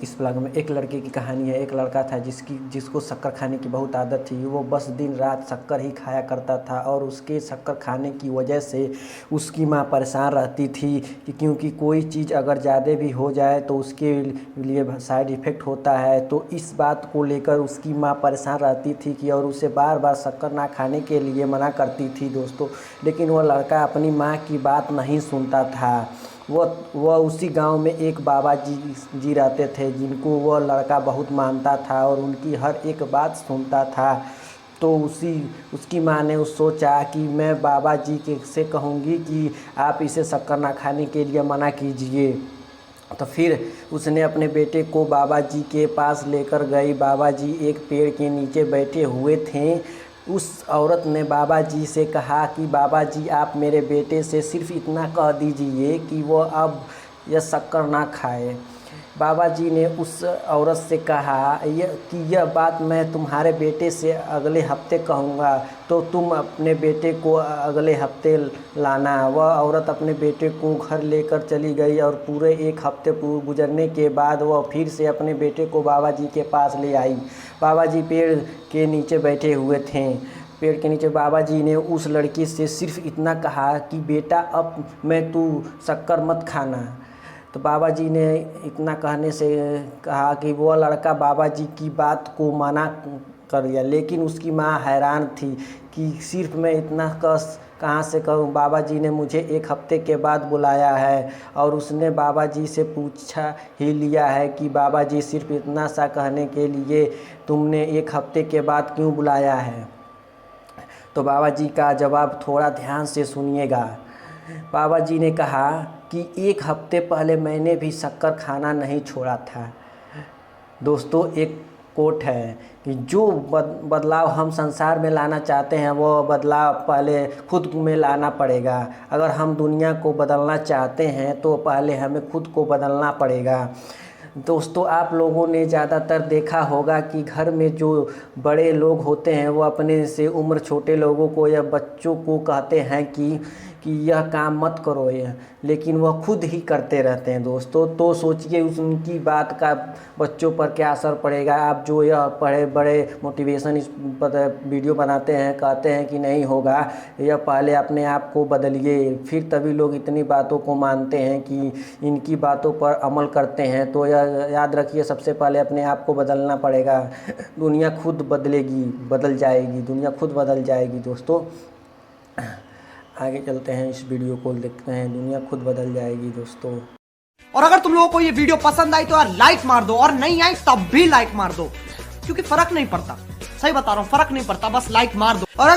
इस व्लॉग में एक लड़के की कहानी है। एक लड़का था जिसको शक्कर खाने की बहुत आदत थी। वो बस दिन रात शक्कर ही खाया करता था और उसके शक्कर खाने की वजह से उसकी माँ परेशान रहती थी कि क्योंकि कोई चीज़ अगर ज़्यादा भी हो जाए तो उसके लिए साइड इफ़ेक्ट होता है। तो इस बात को लेकर उसकी माँ परेशान रहती थी कि और उसे बार बार शक्कर ना खाने के लिए मना करती थी दोस्तों। लेकिन वह लड़का अपनी माँ की बात नहीं सुनता था। वह उसी गांव में एक बाबा जी रहते थे जिनको वह लड़का बहुत मानता था और उनकी हर एक बात सुनता था। तो उसकी माँ ने सोचा कि मैं बाबा जी से कहूँगी कि आप इसे शक्कर ना खाने के लिए मना कीजिए। तो फिर उसने अपने बेटे को बाबा जी के पास लेकर गई। बाबा जी एक पेड़ के नीचे बैठे हुए थे। उस औरत ने बाबा जी से कहा कि बाबा जी आप मेरे बेटे से सिर्फ इतना कह दीजिए कि वह अब यह शक्कर ना खाए। बाबा जी ने उस औरत से कहा यह बात मैं तुम्हारे बेटे से अगले हफ्ते कहूँगा, तो तुम अपने बेटे को अगले हफ्ते लाना। वह औरत अपने बेटे को घर लेकर चली गई और पूरे एक हफ्ते गुजरने के बाद वह फिर से अपने बेटे को बाबा जी के पास ले आई। बाबा जी पेड़ के नीचे बैठे हुए थे। पेड़ के नीचे बाबा जी ने उस लड़की से सिर्फ इतना कहा कि बेटा अब मैं तू शक्कर मत खाना। तो बाबा जी ने इतना कहने से कहा कि वो लड़का बाबा जी की बात को माना कर दिया। लेकिन उसकी माँ हैरान थी कि सिर्फ मैं इतना कहाँ से कहूँ। बाबा जी ने मुझे एक हफ्ते के बाद बुलाया है और उसने बाबा जी से पूछा ही लिया है कि बाबा जी सिर्फ इतना सा कहने के लिए तुमने एक हफ्ते के बाद क्यों बुलाया है। तो बाबा जी का जवाब थोड़ा ध्यान से सुनिएगा। बाबा जी ने कहा कि एक हफ्ते पहले मैंने भी शक्कर खाना नहीं छोड़ा था। दोस्तों एक कोट है कि जो बदलाव हम संसार में लाना चाहते हैं वो बदलाव पहले खुद में लाना पड़ेगा। अगर हम दुनिया को बदलना चाहते हैं तो पहले हमें खुद को बदलना पड़ेगा। दोस्तों आप लोगों ने ज़्यादातर देखा होगा कि घर में जो बड़े लोग होते हैं वो अपने से उम्र छोटे लोगों को या बच्चों को कहते हैं कि यह काम मत करो लेकिन वह खुद ही करते रहते हैं दोस्तों। तो सोचिए उनकी बात का बच्चों पर क्या असर पड़ेगा। आप जो यह बड़े मोटिवेशन वीडियो बनाते हैं कहते हैं कि नहीं होगा, यह पहले अपने आप को बदलिए, फिर तभी लोग इतनी बातों को मानते हैं कि इनकी बातों पर अमल करते हैं। तो यह याद रखिए सबसे पहले अपने आप को बदलना पड़ेगा। दुनिया खुद बदल जाएगी, दुनिया खुद बदल जाएगी दोस्तों। आगे चलते हैं, इस वीडियो को देखते हैं। दुनिया खुद बदल जाएगी दोस्तों। और अगर तुम लोगों को ये वीडियो पसंद आई तो यार लाइक मार दो, और नहीं आई तब भी लाइक मार दो, क्योंकि फर्क नहीं पड़ता। सही बता रहा हूँ, फर्क नहीं पड़ता, बस लाइक मार दो। और